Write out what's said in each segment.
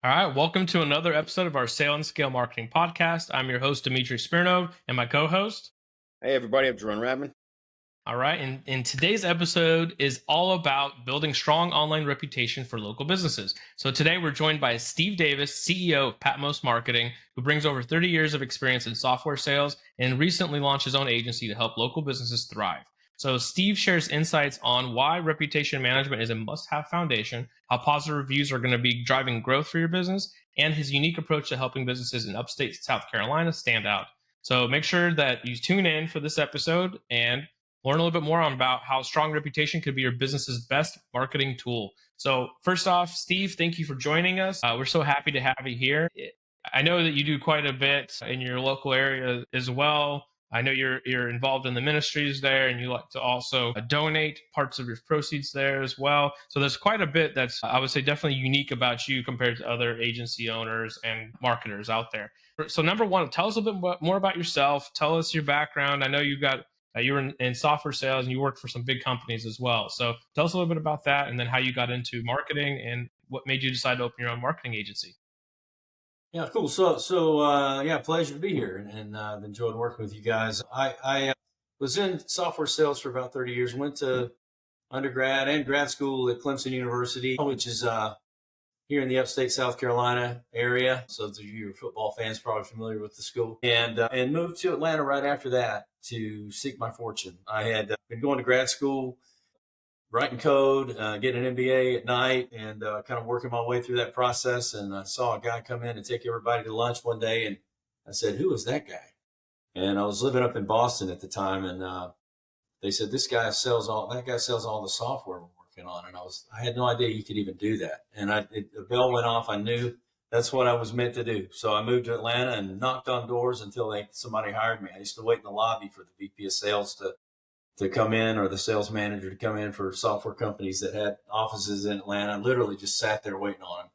All right, welcome to another episode of our Sale and Scale Marketing Podcast. I'm your host, Dmitriy Smirnov, and my co-host. Hey everybody, I'm Jaron Rabman. All right, and today's episode is all about building strong online reputation for local businesses. So today we're joined by Steve Davis, CEO of Patmos Marketing, who brings over 30 years of experience in software sales and recently launched his own agency to help local businesses thrive. So Steve shares insights on why reputation management is a must-have foundation, how positive reviews are going to be driving growth for your business, and his unique approach to helping businesses in upstate South Carolina stand out. So make sure that you tune in for this episode and learn a little bit more on about how strong reputation could be your business's best marketing tool. So first off, Steve, thank you for joining us. We're so happy to have you here. I know that you do quite a bit in your local area as well. I know you're involved in the ministries there, and you like to also donate parts of your proceeds there as well. So there's quite a bit that's, I would say, definitely unique about you compared to other agency owners and marketers out there. So number one, tell us a bit more about yourself. Tell us your background. I know you've got you were in software sales and you worked for some big companies as well. So tell us a little bit about that and then how you got into marketing and what made you decide to open your own marketing agency. Yeah, cool. So, pleasure to be here, and I've enjoyed working with you guys. I was in software sales for about 30 years. Went to undergrad and grad school at Clemson University, which is here in the upstate South Carolina area. So, those of you who are football fans probably familiar with the school. And moved to Atlanta right after that to seek my fortune. I had been going to grad school, writing code, getting an MBA at night, and kind of working my way through that process. And I saw a guy come in and take everybody to lunch one day, and I said, "Who is that guy?" And I was living up in Boston at the time, and they said, That guy sells all the software we're working on." And I had no idea you could even do that. And the bell went off. I knew that's what I was meant to do. So I moved to Atlanta and knocked on doors until somebody hired me. I used to wait in the lobby for the VP of sales to come in, or the sales manager to come in for software companies that had offices in Atlanta. I literally just sat there waiting on them,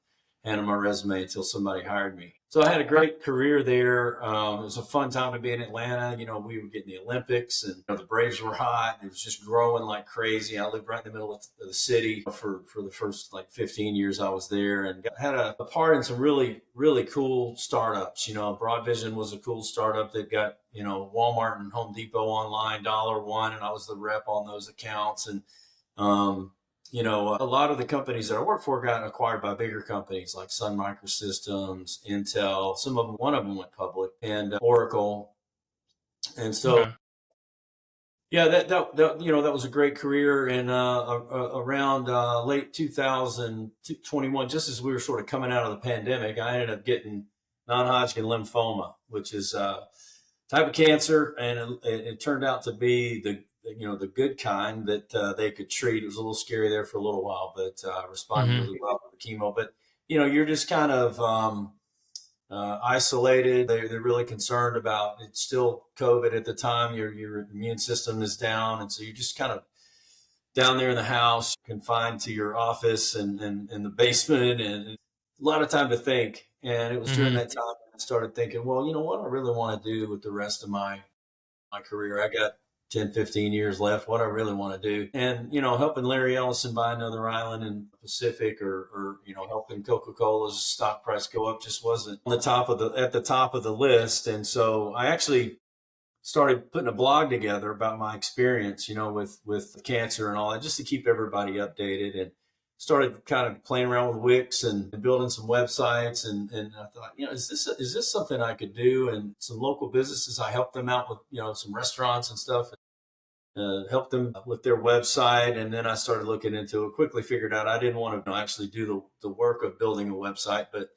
handed my resume until somebody hired me. So I had a great career there. It was a fun time to be in Atlanta. We were getting the Olympics, and the Braves were hot. It was just growing like crazy. I lived right in the middle of the city for the first like 15 years I was there, and had a part in some really, really cool startups. Broadvision was a cool startup that got, Walmart and Home Depot online, $1, and I was the rep on those accounts. And a lot of the companies that I worked for got acquired by bigger companies like Sun Microsystems, Intel. One of them went public, and Oracle. And so, Okay. yeah, that was a great career. And around late 2021, just as we were sort of coming out of the pandemic, I ended up getting non-Hodgkin lymphoma, which is a type of cancer, and it turned out to be the good kind that they could treat. It was a little scary there for a little while, but responded Mm-hmm. really well to the chemo. But you're just kind of isolated. They're really concerned about it's still COVID at the time. Your immune system is down, and so you're just kind of down there in the house, confined to your office and the basement, and a lot of time to think. And it was during Mm-hmm. that time I started thinking, well, what do I really want to do with the rest of my career? I got 10, 15 years left. What I really want to do. And, helping Larry Ellison buy another island in the Pacific, or helping Coca-Cola's stock price go up just wasn't at the top of the list. And so I actually started putting a blog together about my experience, with cancer and all that, just to keep everybody updated, and started kind of playing around with Wix and building some websites. And I thought, is this something I could do? And some local businesses, I helped them out with, some restaurants and stuff, helped them with their website. And then I started looking into it, quickly figured out I didn't want to actually do the work of building a website, but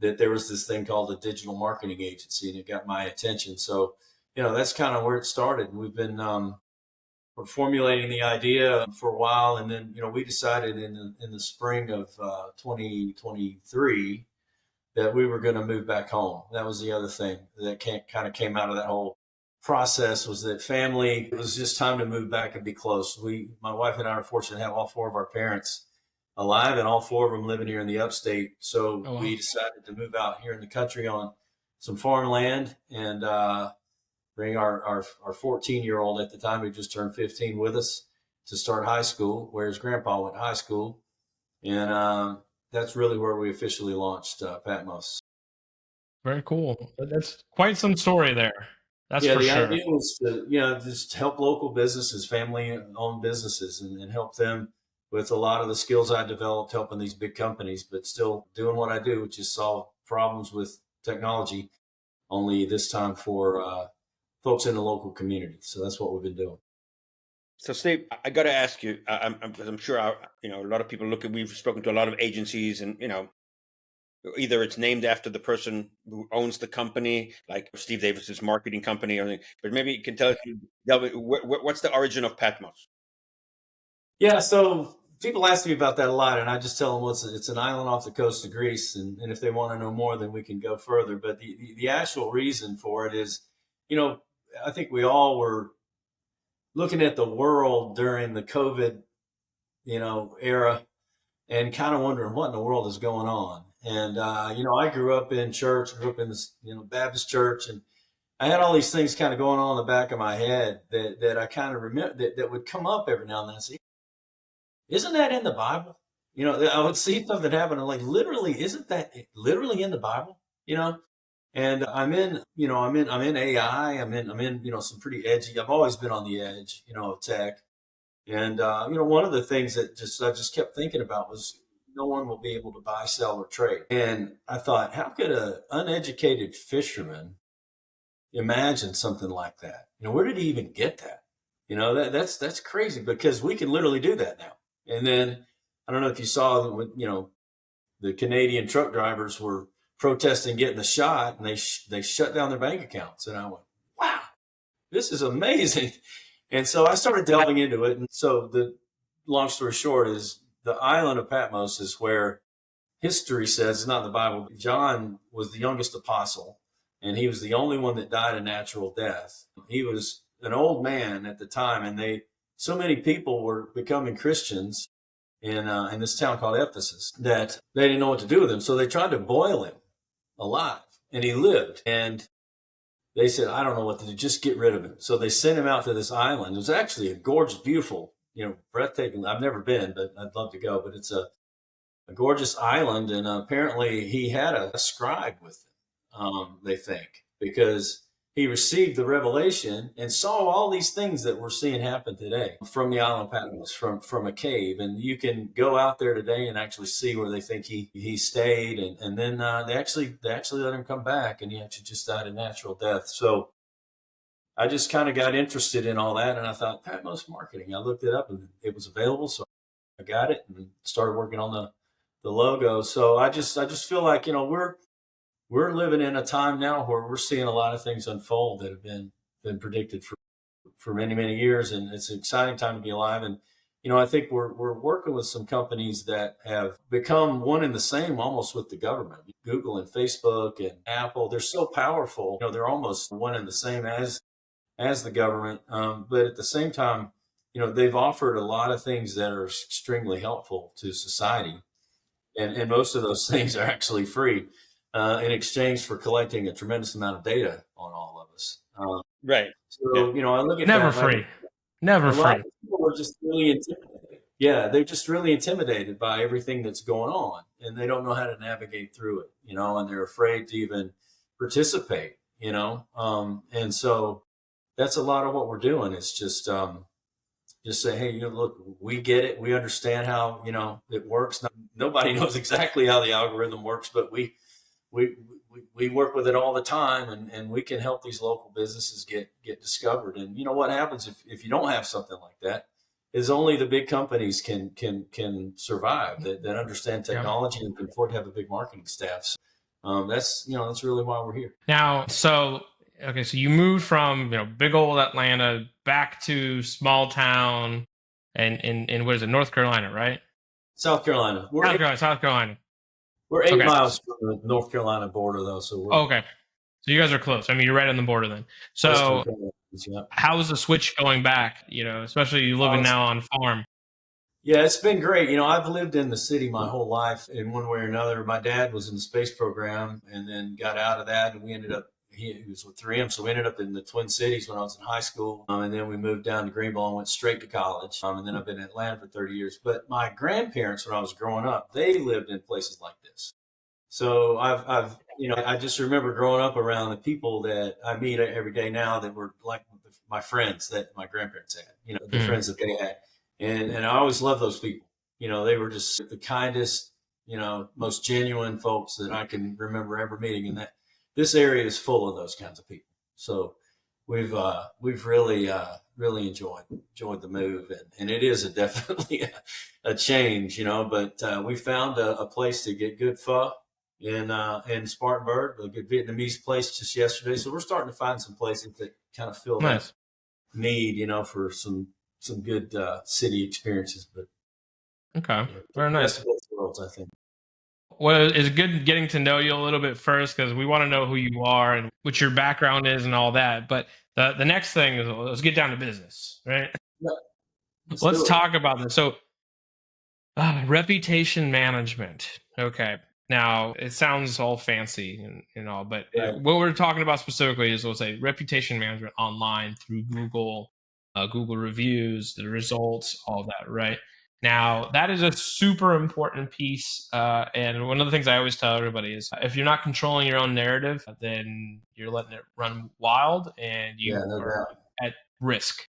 that there was this thing called a digital marketing agency, and it got my attention. So, that's kind of where it started. We've been we're formulating the idea for a while, and then we decided in the spring of 2023 that we were going to move back home. That was the other thing that kind of came out of that whole process, was that family. It was just time to move back and be close. My wife and I are fortunate to have all four of our parents alive, and all four of them living here in the upstate. So Oh, wow. we decided to move out here in the country on some farm land, and bring our 14-year-old at the time, who just turned 15, with us to start high school, where his grandpa went to high school. And that's really where we officially launched Patmos. Very cool. That's quite some story there. That's Yeah, for the sure. idea was to, just help local businesses, family-owned businesses, and help them with a lot of the skills I developed helping these big companies, but still doing what I do, which is solve problems with technology, only this time for folks in the local community. So that's what we've been doing. So, Steve, I got to ask you. I'm sure a lot of people look at. We've spoken to a lot of agencies, and either it's named after the person who owns the company, like Steve Davis's marketing company, or but maybe you can tell us what's the origin of Patmos. Yeah, so people ask me about that a lot, and I just tell them, well, it's an island off the coast of Greece, and if they want to know more, then we can go further. But the actual reason for it is, I think we all were looking at the world during the COVID, era, and kind of wondering what in the world is going on. And I grew up in church, grew up in this, Baptist church, and I had all these things kind of going on in the back of my head that I kind of remember that would come up every now and then. I say, isn't that in the Bible? I would see something happen. I'm like, literally, isn't that literally in the Bible? And I'm in AI. I'm in, some pretty edgy. I've always been on the edge, of tech. And one of the things that I just kept thinking about was no one will be able to buy, sell, or trade. And I thought, how could an uneducated fisherman imagine something like that? Where did he even get that? That's crazy, because we can literally do that now. And then I don't know if you saw that when, the Canadian truck drivers were protesting getting the shot, and they shut down their bank accounts. And I went, wow, this is amazing. And so I started delving into it. And so the long story short is the island of Patmos is where history says, it's not in the Bible, John was the youngest apostle, and he was the only one that died a natural death. He was an old man at the time, and so many people were becoming Christians in this town called Ephesus that they didn't know what to do with him. So they tried to boil him alive, and he lived. And they said, I don't know what to do, just get rid of him. So they sent him out to this island. It was actually a gorgeous, beautiful, breathtaking. I've never been, but I'd love to go. But it's a gorgeous island. And apparently he had a scribe with him, they think, because he received the revelation and saw all these things that we're seeing happen today from the island of Patmos, from a cave. And you can go out there today and actually see where they think he stayed. And then they actually let him come back, and he actually just died a natural death. So I just kind of got interested in all that, and I thought, Patmos Marketing. I looked it up, and it was available, so I got it and started working on the logo. So I just feel like, we're living in a time now where we're seeing a lot of things unfold that have been predicted for many, many years. And it's an exciting time to be alive. And, I think we're working with some companies that have become one and the same almost with the government. Google and Facebook and Apple, they're so powerful. They're almost one and the same as the government. But at the same time, they've offered a lot of things that are extremely helpful to society. And most of those things are actually free. In exchange for collecting a tremendous amount of data on all of us. Right. So, I look at Never that. free. Never A lot free. of people are just really intimidated. Yeah, they're just really intimidated by everything that's going on, and they don't know how to navigate through it, and they're afraid to even participate, and so that's a lot of what we're doing. Is just say, hey, look, we get it. We understand how, it works. Nobody knows exactly how the algorithm works, but we work with it all the time, and we can help these local businesses get discovered. And what happens if you don't have something like that is only the big companies can survive that understand technology and can afford to have a big marketing staff. So, that's really why we're here. Now, so you moved from big old Atlanta back to small town, and in what is it, North Carolina, right? South Carolina. South Carolina. We're 8 miles from the North Carolina border, though. So we're okay. So you guys are close. I mean, you're right on the border then. So how is the switch going back? Especially you living now on farm. Yeah, it's been great. I've lived in the city my whole life in one way or another. My dad was in the space program and then got out of that, and we ended up he was with 3M. So we ended up in the Twin Cities when I was in high school. And then we moved down to Greenville and went straight to college. And then I've been in Atlanta for 30 years. But my grandparents, when I was growing up, they lived in places like this. So I've I just remember growing up around the people that I meet every day now that were like my friends that my grandparents had, the friends that they had. And I always loved those people. They were just the kindest, most genuine folks that I can remember ever meeting. And that this area is full of those kinds of people. So we've really enjoyed the move, and it is definitely a change, but we found a place to get good pho in Spartanburg, a good Vietnamese place just yesterday. So we're starting to find some places that kind of fill that need, for some good city experiences. But okay, very nice. Both worlds, I think. Well, it's good getting to know you a little bit first, because we want to know who you are and what your background is and all that. But the next thing is, let's get down to business, right? Yeah, let's talk about this. So, reputation management. Okay. Now, it sounds all fancy and all, but what we're talking about specifically is, let's say, reputation management online through Google, Google reviews, the results, all that, right? Now, that is a super important piece. And one of the things I always tell everybody is, if you're not controlling your own narrative, then you're letting it run wild, and you are at risk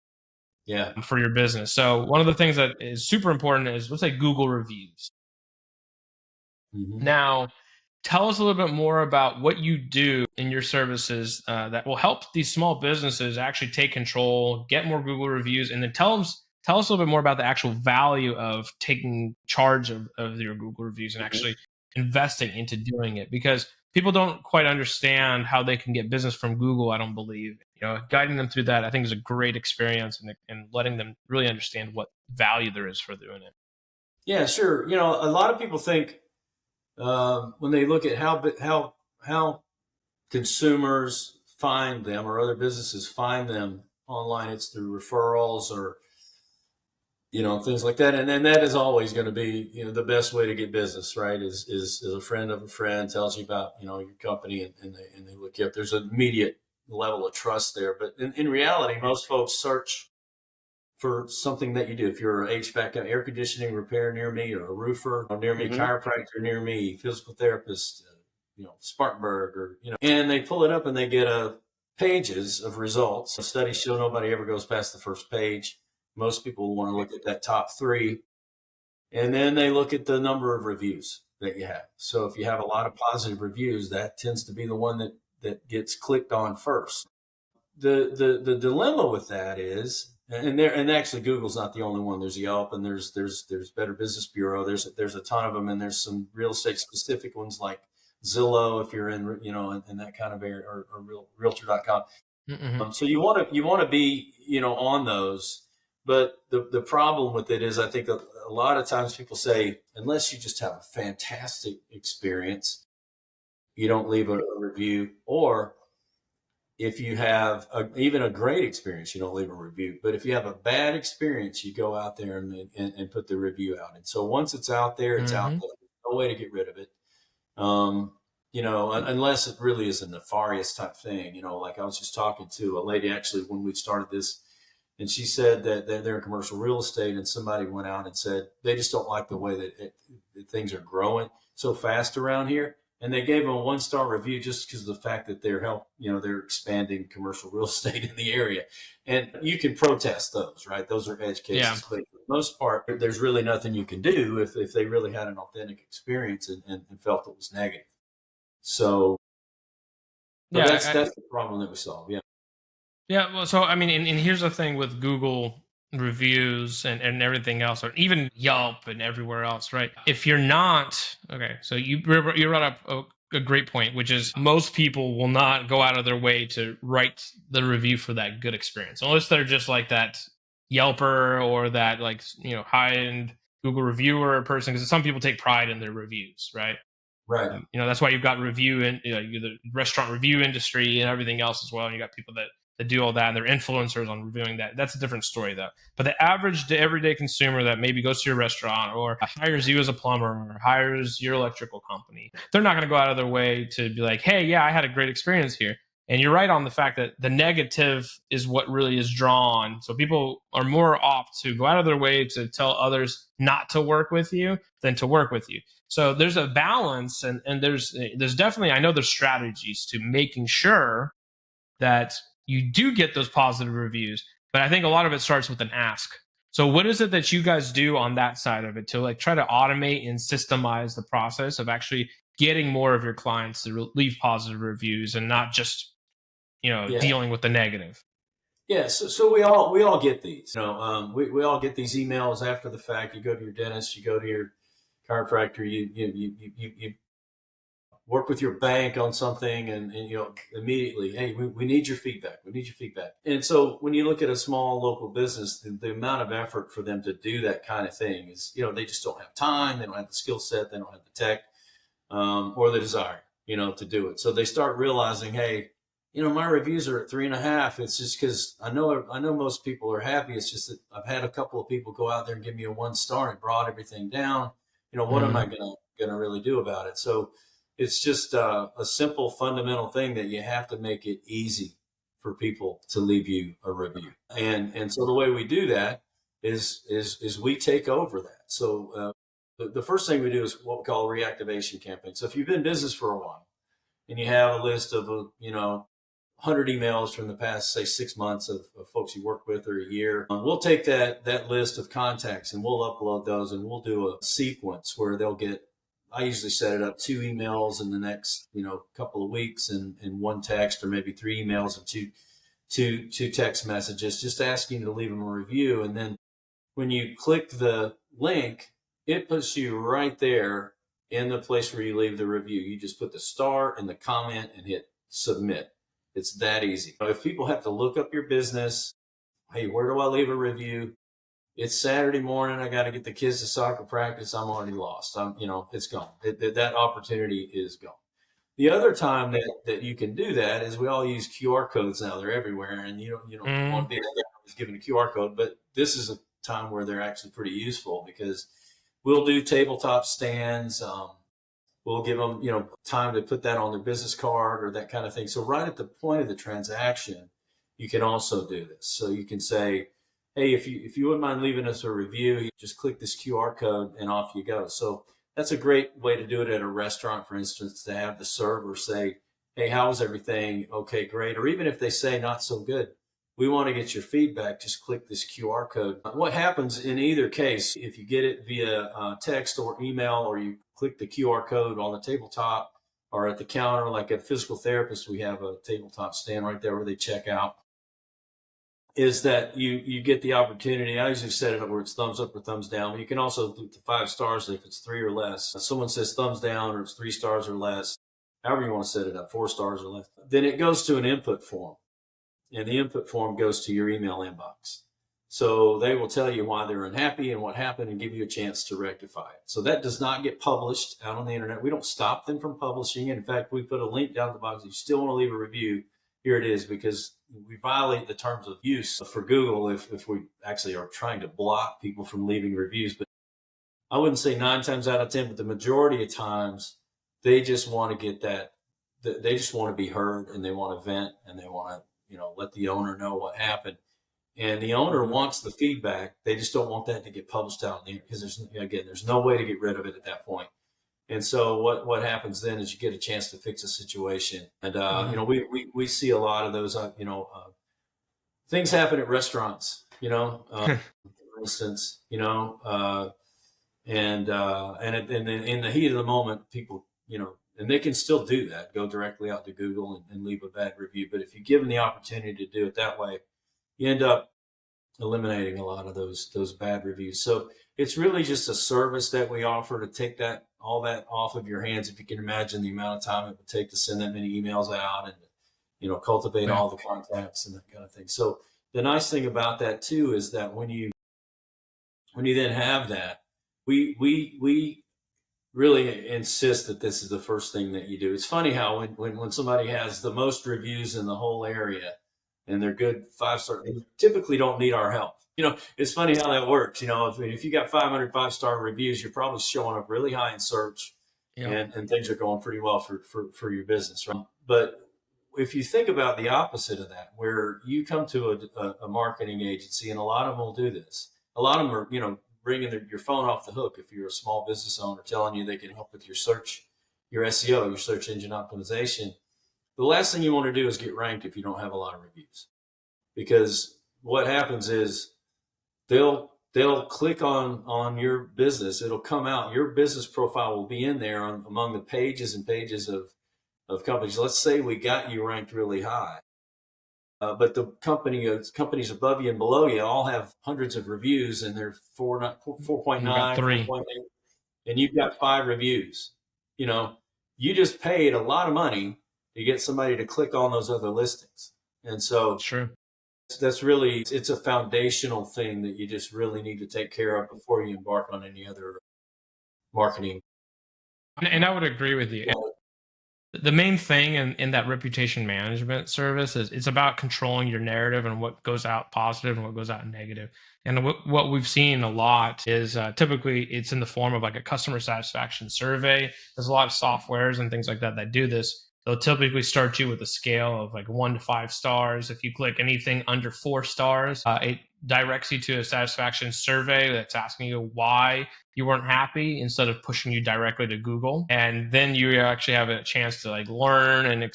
for your business. So one of the things that is super important is, let's say, Google reviews. Mm-hmm. Now, tell us a little bit more about what you do in your services that will help these small businesses actually take control, get more Google reviews, and then tell us a little bit more about the actual value of taking charge of your Google reviews and actually investing into doing it, because people don't quite understand how they can get business from Google, I don't believe. Guiding them through that, I think, is a great experience, and letting them really understand what value there is for doing it. Yeah, sure. A lot of people think, when they look at how consumers find them or other businesses find them online, it's through referrals or things like that, and then that is always going to be the best way to get business, right? Is a friend of a friend tells you about your company, and they look you up. There's an immediate level of trust there, but in reality, most folks search for something that you do. If you're an HVAC, air conditioning repair near me, or a roofer near me, chiropractor near me, physical therapist, Spartanburg, or and they pull it up and they get pages of results. Studies show nobody ever goes past the first page. Most people want to look at that top 3, and then they look at the number of reviews that you have. So if you have a lot of positive reviews, that tends to be the one that gets clicked on first. The dilemma with that is, and actually Google's not the only one. There's Yelp, and there's Better Business Bureau. There's a ton of them, and there's some real estate specific ones like Zillow, if you're in in that kind of area, or Realtor.com. Mm-hmm. So you want to be on those. But the problem with it is, I think a lot of times people say, unless you just have a fantastic experience, you don't leave a review, or if you have even a great experience, you don't leave a review. But if you have a bad experience, you go out there and put the review out. And so once it's out there, it's out there. There's no way to get rid of it. Unless it really is a nefarious type thing. Like I was just talking to a lady actually when we started this, and she said that they're in commercial real estate, and somebody went out and said they just don't like the way that things are growing so fast around here. And they gave them a 1-star review just because of the fact that they're expanding commercial real estate in the area. And you can protest those, right? Those are edge cases. Yeah. But for the most part, there's really nothing you can do if they really had an authentic experience and felt it was negative. So that's the problem that we solve. Yeah. Yeah. Well, so, I mean, and here's the thing with Google reviews and everything else, or even Yelp and everywhere else, right? If you're not, okay, so you brought up a great point, which is most people will not go out of their way to write the review for that good experience, unless they're just like that Yelper or that high-end Google reviewer person, because some people take pride in their reviews, right? Right. That's why you've got review and the restaurant review industry and everything else as well. And you got people that do all that, and they're influencers on reviewing that. That's a different story, though. But the average everyday consumer that maybe goes to your restaurant or hires you as a plumber or hires your electrical company, they're not going to go out of their way to be like, hey, yeah, I had a great experience here. And you're right on the fact that the negative is what really is drawn. So people are more apt to go out of their way to tell others not to work with you than to work with you. So there's a balance, and there's definitely, I know there's strategies to making sure that you do get those positive reviews, but I think a lot of it starts with an ask. So what is it that you guys do on that side of it to like try to automate and systemize the process of actually getting more of your clients to leave positive reviews and not just, Yeah. dealing with the negative? Yeah, so we all get these. We all get these emails after the fact. You go to your dentist, you go to your chiropractor, you work with your bank on something, and immediately, hey, we need your feedback. We need your feedback. And so when you look at a small local business, the amount of effort for them to do that kind of thing is, they just don't have time. They don't have the skill set. They don't have the tech or the desire, to do it. So they start realizing, hey, my reviews are at 3.5. It's just because I know most people are happy. It's just that I've had a couple of people go out there and give me a 1 star and it brought everything down. What am I gonna really do about it? So it's just a simple fundamental thing that you have to make it easy for people to leave you a review. And so the way we do that is we take over that. So the first thing we do is what we call a reactivation campaign. So if you've been in business for a while and you have a list of 100 emails from the past, say, 6 months of folks you work with or a year, we'll take that list of contacts and we'll upload those, and we'll do a sequence where they'll get, I usually set it up 2 emails in the next couple of weeks, and 1 text, or maybe 3 emails and two text messages just asking you to leave them a review. And then when you click the link, it puts you right there in the place where you leave the review. You just put the star in the comment and hit submit. It's that easy. If people have to look up your business, hey, where do I leave a review? It's Saturday morning. I got to get the kids to soccer practice. I'm already lost. It's gone. That opportunity is gone. The other time that you can do that is we all use QR codes now. They're everywhere, and you don't want to be that guy who's given a QR code. But this is a time where they're actually pretty useful, because we'll do tabletop stands. We'll give them, time to put that on their business card or that kind of thing. So right at the point of the transaction, you can also do this. So you can say, hey, if you wouldn't mind leaving us a review, you just click this QR code and off you go. So that's a great way to do it at a restaurant, for instance, to have the server say, hey, how was everything? Okay, great. Or even if they say not so good, we want to get your feedback. Just click this QR code. What happens in either case, if you get it via text or email, or you click the QR code on the tabletop or at the counter, like a physical therapist, we have a tabletop stand right there where they check out, is that you get the opportunity. I usually set it up where it's thumbs up or thumbs down. You can also do 5 stars if it's 3 or less. If someone says thumbs down, or it's 3 stars or less, however you want to set it up, 4 stars or less. Then it goes to an input form, and the input form goes to your email inbox. So they will tell you why they're unhappy and what happened, and give you a chance to rectify it. So that does not get published out on the internet. We don't stop them from publishing it. In fact, we put a link down at the bottom. If you still want to leave a review, here it is, because we violate the terms of use for Google if we actually are trying to block people from leaving reviews. But I wouldn't say 9 times out of 10, but the majority of times they just want to get that. They just want to be heard, and they want to vent, and they want to let the owner know what happened. And the owner wants the feedback. They just don't want that to get published out there, because there's no way to get rid of it at that point. And so what happens then is you get a chance to fix a situation. And, we see a lot of those, things happen at restaurants, for instance, and in the heat of the moment, people, and they can still do that, go directly out to Google and leave a bad review. But if you give them the opportunity to do it that way, you end up eliminating a lot of those bad reviews. So it's really just a service that we offer to take all that off of your hands. If you can imagine the amount of time it would take to send that many emails out and cultivate all the contacts and that kind of thing. So the nice thing about that too is that when you then have that, we really insist that this is the first thing that you do. It's funny how when somebody has the most reviews in the whole area, and they're good 5-star, they typically don't need our help. It's funny how that works. If you got 500 5-star reviews, you're probably showing up really high in search, and things are going pretty well for your business, right? But if you think about the opposite of that, where you come to a marketing agency, and a lot of them will do this. A lot of them are, bringing your phone off the hook if you're a small business owner, telling you they can help with your search, your SEO, your search engine optimization. The last thing you want to do is get ranked if you don't have a lot of reviews, because what happens is they'll click on your business. It'll come out. Your business profile will be in there among the pages and pages of companies. Let's say we got you ranked really high, but the companies above you and below you all have hundreds of reviews, and they're 4.9, 4.8, and you've got 5 reviews. You just paid a lot of money to get somebody to click on those other listings, and so True. it's a foundational thing that you just really need to take care of before you embark on any other marketing. And I would agree with you. The main thing in that reputation management service is it's about controlling your narrative and what goes out positive and what goes out negative. And what we've seen a lot is typically it's in the form of like a customer satisfaction survey. There's a lot of softwares and things like that do this. They'll typically start you with a scale of like 1 to 5 stars. If you click anything under 4 stars, it directs you to a satisfaction survey that's asking you why you weren't happy instead of pushing you directly to Google. And then you actually have a chance to like learn and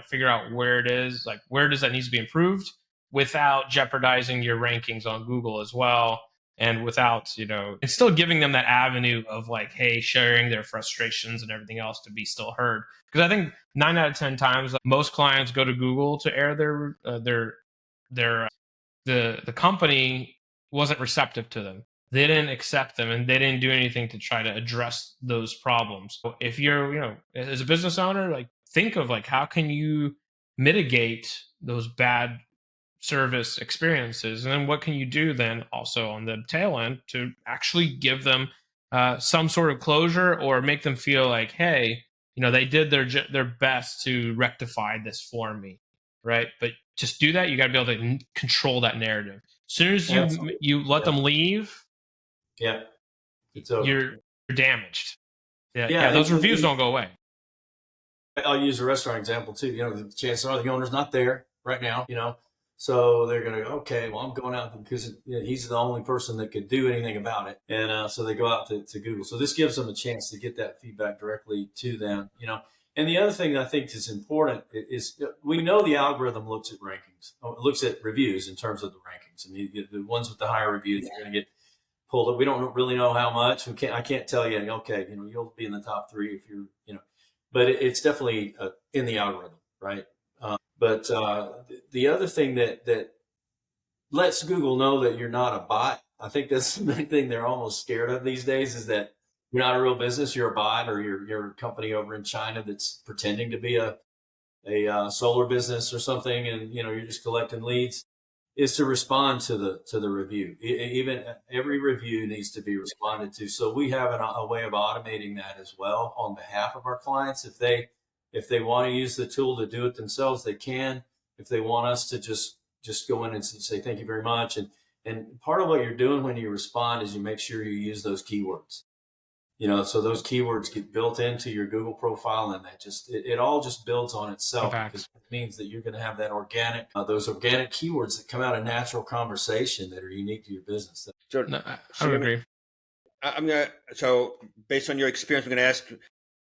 figure out where it is, like where does that need to be improved without jeopardizing your rankings on Google as well. And without, it's still giving them that avenue of like, hey, sharing their frustrations and everything else to be still heard. Because I think 9 out of 10 times, most clients go to Google to air the company wasn't receptive to them. They didn't accept them, and they didn't do anything to try to address those problems. So if you're, as a business owner, like think of like how can you mitigate those bad service experiences, and then what can you do then also on the tail end to actually give them some sort of closure or make them feel like, hey, they did their best to rectify this for me, right? But just do that. You got to be able to control that narrative. As soon as you let them leave, it's over. You're damaged. Yeah. Those reviews don't go away. I'll use a restaurant example too. The chances are the owner's not there right now. So they're going to go, okay, well, I'm going out because he's the only person that could do anything about it. And so they go out to Google. So this gives them a chance to get that feedback directly to them, And the other thing I think is important is we know the algorithm looks at rankings, looks at reviews in terms of the rankings. And the ones with the higher reviews are going to get pulled up. We don't really know how much. I can't tell you, okay, you'll be in the top 3 if you're, but it's definitely in the algorithm, right? But the other thing that lets Google know that you're not a bot, I think that's the main thing they're almost scared of these days, is that you're not a real business, you're a bot, or you're a company over in China that's pretending to be a solar business or something, and you're just collecting leads. Is to respond to the review. Even every review needs to be responded to. So we have a way of automating that as well on behalf of our clients. If they want to use the tool to do it themselves, they can. If they want us to just go in and say thank you very much, and part of what you're doing when you respond is you make sure you use those keywords. So those keywords get built into your Google profile, and that it all just builds on itself. Because it means that you're going to have that those organic keywords that come out of natural conversation that are unique to your business. So, I would agree. So based on your experience, I'm going to ask,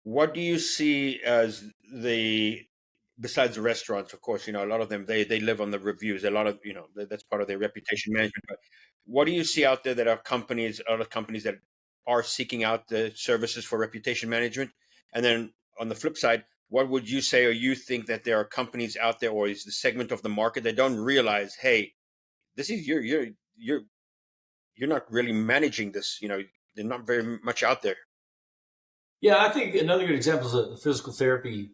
what do you see as besides the restaurants, of course, a lot of them, they live on the reviews. A lot of, that's part of their reputation management. But what do you see out there that are other companies that are seeking out the services for reputation management? And then on the flip side, what would you say, or you think that there are companies out there, or is the segment of the market that don't realize, hey, this is you're not really managing this, they're not very much out there. Yeah, I think another good example is a physical therapist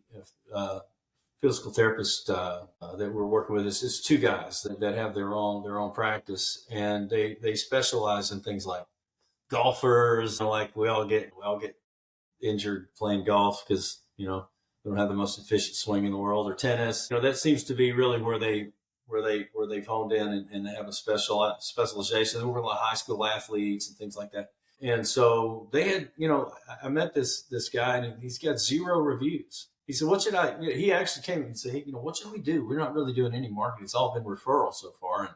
that we're working with. Is 2 guys that have their own practice, and they specialize in things like golfers. Like we all get injured playing golf because they don't have the most efficient swing in the world, or tennis. That seems to be really where they've honed in and have a specialization. They work with high school athletes and things like that. And so they had, I met this guy, and he's got 0 reviews. He said, what should I, he actually came and said, hey, what should we do? We're not really doing any marketing. It's all been referrals so far. And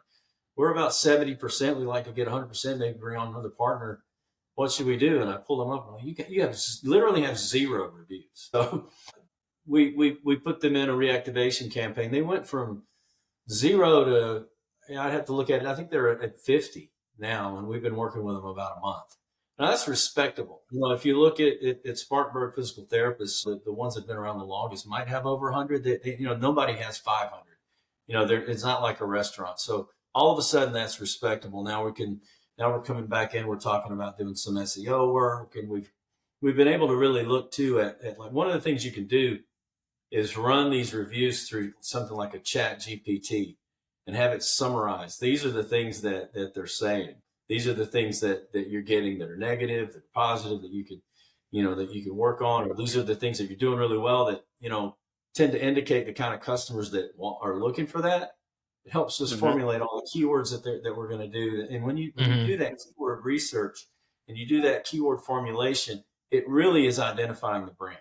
we're about 70%. We like to get 100%, maybe bring on another partner. What should we do? And I pulled them up. Well, you have literally have 0 reviews. So we put them in a reactivation campaign. They went from 0 to, I'd have to look at it. I think they're at 50 now, and we've been working with them about a month. Now that's respectable. If you look at Spartanburg physical therapists, the ones that have been around the longest might have over 100. Nobody has 500. It's not like a restaurant. So all of a sudden that's respectable. Now we're coming back in. We're talking about doing some SEO work, and we've been able to really look too at like one of the things you can do is run these reviews through something like a Chat GPT and have it summarized. These are the things that they're saying. These are the things that you're getting that are negative, that are positive, that you can work on, or these are the things that you're doing really well that, tend to indicate the kind of customers that are looking for that. It helps us formulate all the keywords that we're going to do. And when you do that keyword research and you do that keyword formulation, it really is identifying the brand.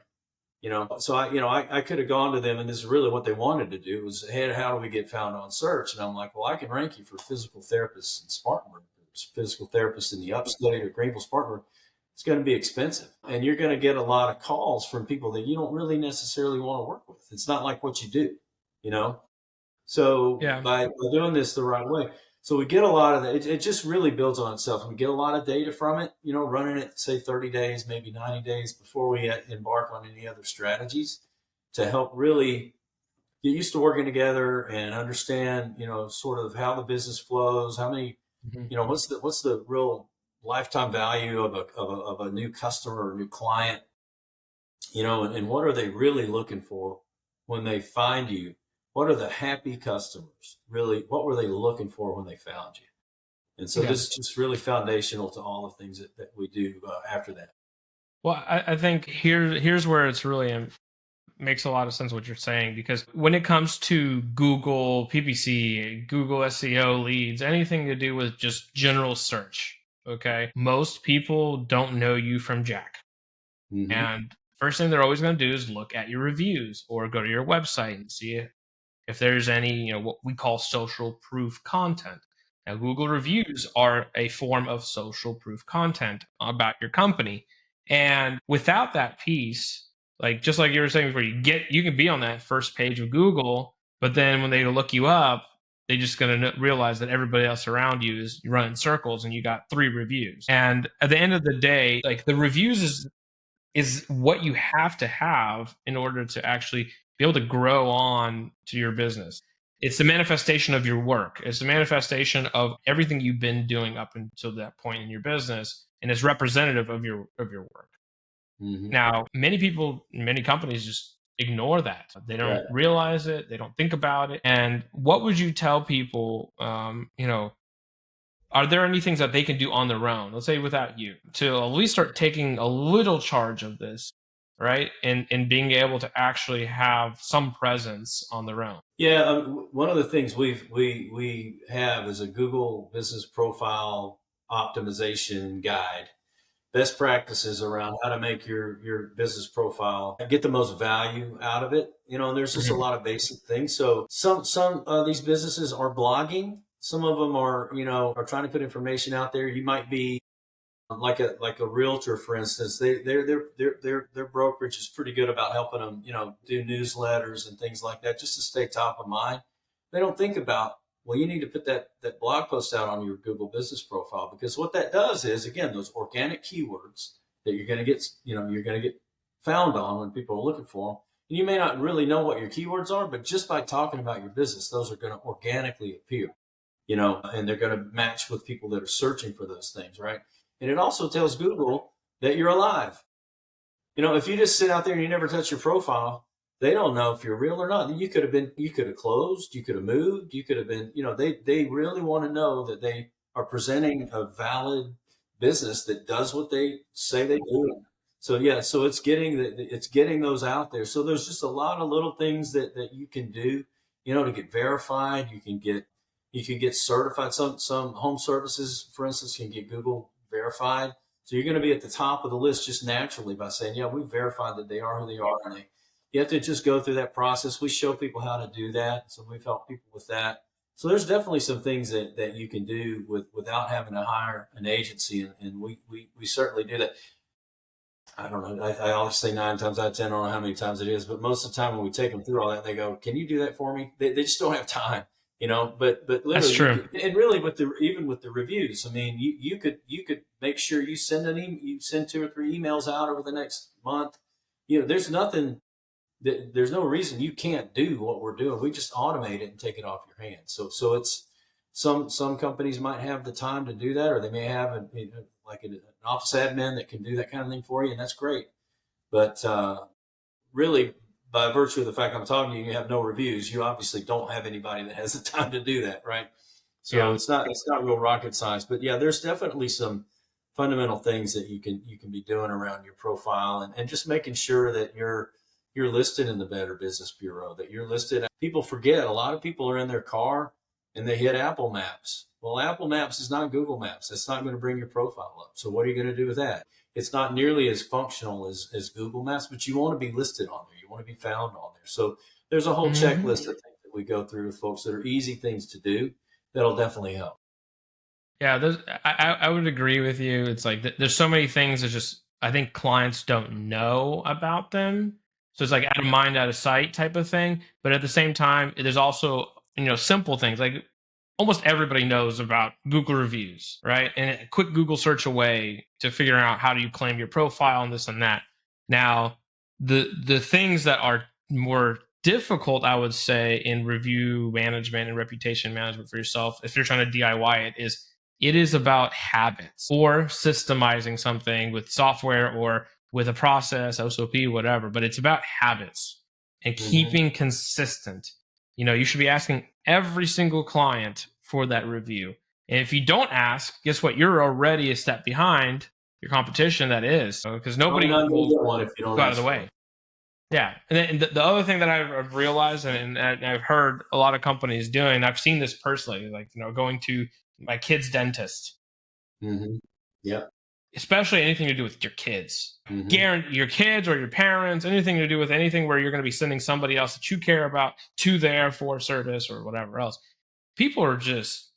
So I could have gone to them, and this is really what they wanted to do was, hey, how do we get found on search? And I'm like, well, I can rank you for physical therapists in Spartanburg, physical therapists in the upstate or Greenville, Spartanburg. It's going to be expensive, and you're going to get a lot of calls from people that you don't really necessarily want to work with. It's not like what you do, So by doing this the right way, so we get a lot of that. It just really builds on itself. We get a lot of data from it, running it, say 30 days, maybe 90 days before we embark on any other strategies to help really get used to working together and understand, sort of how the business flows, how many, what's the real lifetime value of a new customer or new client, and what are they really looking for when they find you? What are the happy customers really? What were they looking for when they found you? And so this is just really foundational to all the things that we do after that. Well, I think here's where it's really makes a lot of sense what you're saying, because when it comes to Google PPC, Google SEO leads, anything to do with just general search, okay, most people don't know you from Jack. And first thing they're always going to do is look at your reviews or go to your website and see if there's any, what we call social proof content. Now, Google reviews are a form of social proof content about your company. And without that piece, just like you were saying before, you can be on that first page of Google, but then when they look you up, they're just going to realize that everybody else around you is running circles and you got 3 reviews. And at the end of the day, the reviews is what you have to have in order to actually be able to grow on to your business. It's the manifestation of your work. It's the manifestation of everything you've been doing up until that point in your business, and it's representative of your work. Now, many people, many companies just ignore that. They don't realize it. They don't think about it. And what would you tell people, are there any things that they can do on their own, let's say without you, to at least start taking a little charge of this, right? And being able to actually have some presence on their own? Yeah, one of the things we have is a Google Business Profile Optimization Guide. Best practices around how to make your business profile get the most value out of it. And there's just a lot of basic things. So some of these businesses are blogging. Some of them are trying to put information out there. You might be like a realtor, for instance. Their brokerage is pretty good about helping them, do newsletters and things like that, just to stay top of mind. They don't think about, well, you need to put that blog post out on your Google Business Profile, because what that does is, again, those organic keywords that you're going to get found on when people are looking for them. And you may not really know what your keywords are, but just by talking about your business, those are going to organically appear, and they're going to match with people that are searching for those things, right? And it also tells Google that you're alive. If you just sit out there and you never touch your profile, they don't know if you're real or not. You could have closed, you could have moved, you could have been, they really want to know that they are presenting a valid business that does what they say they do. So so it's getting those out there. So there's just a lot of little things that you can do, to get verified. You can get certified. Some home services, for instance, can get Google verified. So you're going to be at the top of the list just naturally by saying, yeah, we've verified that they are who they are, and You have to just go through that process. We show people how to do that. So we've helped people with that. So there's definitely some things that you can do without having to hire an agency. And we certainly do that. I don't know. I always say 9 times out of 10, I don't know how many times it is, but most of the time when we take them through all that, they go, "Can you do that for me?" They just don't have time, But That's literally, true. and really even with the reviews, I mean, you could make sure you you send 2 or 3 emails out over the next month. There's nothing. There's no reason you can't do what we're doing. We just automate it and take it off your hands. So it's some companies might have the time to do that, or they may have an office admin that can do that kind of thing for you, and that's great. But really, by virtue of the fact I'm talking to you, you have no reviews. You obviously don't have anybody that has the time to do that, right? So Yeah. it's not real rocket science. But yeah, there's definitely some fundamental things that you can be doing around your profile, and just making sure that you're listed in the Better Business Bureau, that you're listed. People forget, a lot of people are in their car and they hit Apple Maps. Well, Apple Maps is not Google Maps. That's not going to bring your profile up. So what are you going to do with that? It's not nearly as functional as Google Maps, but you want to be listed on there. You want to be found on there. So there's a whole Mhm. checklist of things that we go through with folks that are easy things to do that'll definitely help. Yeah, I would agree with you. It's like there's so many things that just I think clients don't know about them. So it's like out of mind, out of sight type of thing. But at the same time, there's also simple things like almost everybody knows about Google reviews, right? And a quick Google search away to figure out how do you claim your profile and this and that. Now, the things that are more difficult, I would say, in review management and reputation management for yourself, if you're trying to DIY it is about habits or systemizing something with software or with a process, SOP, whatever. But it's about habits and Mm-hmm. keeping consistent. You should be asking every single client for that review. And if you don't ask, guess what? You're already a step behind your competition, that is, because Probably nobody not going to will get one if you don't go out of the ask for way. it. Yeah. And then the other thing that I've realized and I've heard a lot of companies doing, I've seen this personally, like, going to my kid's dentist, Mm-hmm. Yep. especially anything to do with your kids. Mm-hmm. Guarantee your kids or your parents, anything to do with anything where you're going to be sending somebody else that you care about to there for service or whatever else. People are just,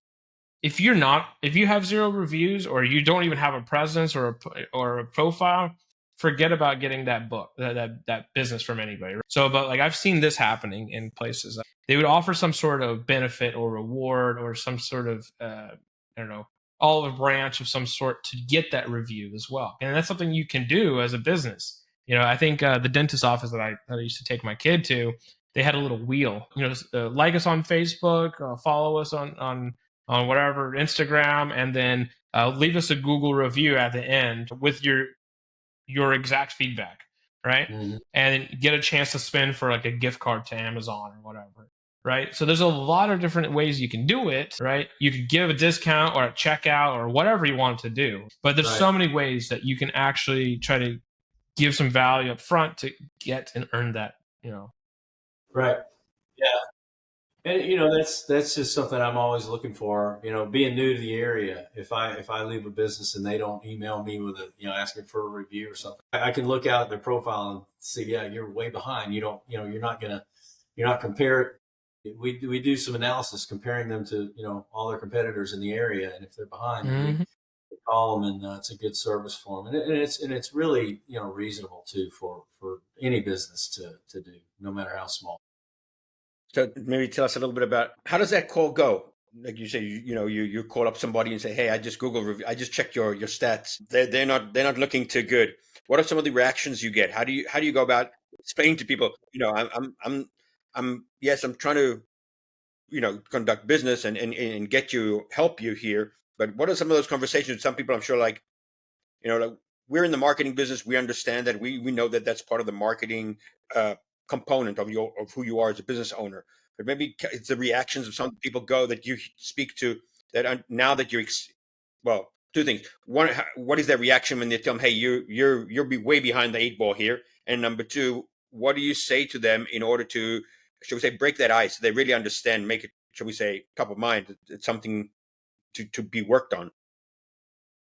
if you have 0 reviews or you don't even have a presence or a profile, forget about getting that book, that business from anybody. So, but like I've seen this happening in places. They would offer some sort of benefit or reward or some sort of I don't know, olive branch of some sort to get that review as well. And that's something you can do as a business. I think the dentist office that I used to take my kid to, they had a little wheel. Like us on Facebook, follow us on whatever Instagram, and then leave us a Google review at the end with your exact feedback, right? Mm-hmm. And get a chance to spend for like a gift card to Amazon or whatever, right? So there's a lot of different ways you can do it, right? You could give a discount or a checkout or whatever you want to do, but there's Right. so many ways that you can actually try to give some value up front to get and earn that. Right. Yeah. And that's just something I'm always looking for. Being new to the area, if I leave a business and they don't email me with asking for a review or something, I can look out at their profile and see, yeah, you're way behind. You don't, you're not compared. We do some analysis comparing them to all their competitors in the area, and if they're behind, then we Mhm. call them, and it's a good service for them, and it's really reasonable too for any business to do, no matter how small. So maybe tell us a little bit about how does that call go? Like you say, you call up somebody and say, "Hey, I just Google review. I just checked your stats. They're not looking too good." What are some of the reactions you get? How do you go about explaining to people? Yes, I'm trying to conduct business and help you here. But what are some of those conversations? Some people, I'm sure, like we're in the marketing business. We understand that we know that that's part of the marketing uh, component of who you are as a business owner. But maybe it's the reactions of some people go that you speak to that now that well, 2 things. One, what is their reaction when they tell them, "Hey, you're way behind the 8 ball here," and number 2, what do you say to them in order to, shall we say, break that ice so they really understand, make it, shall we say, top of mind? It's something to be worked on.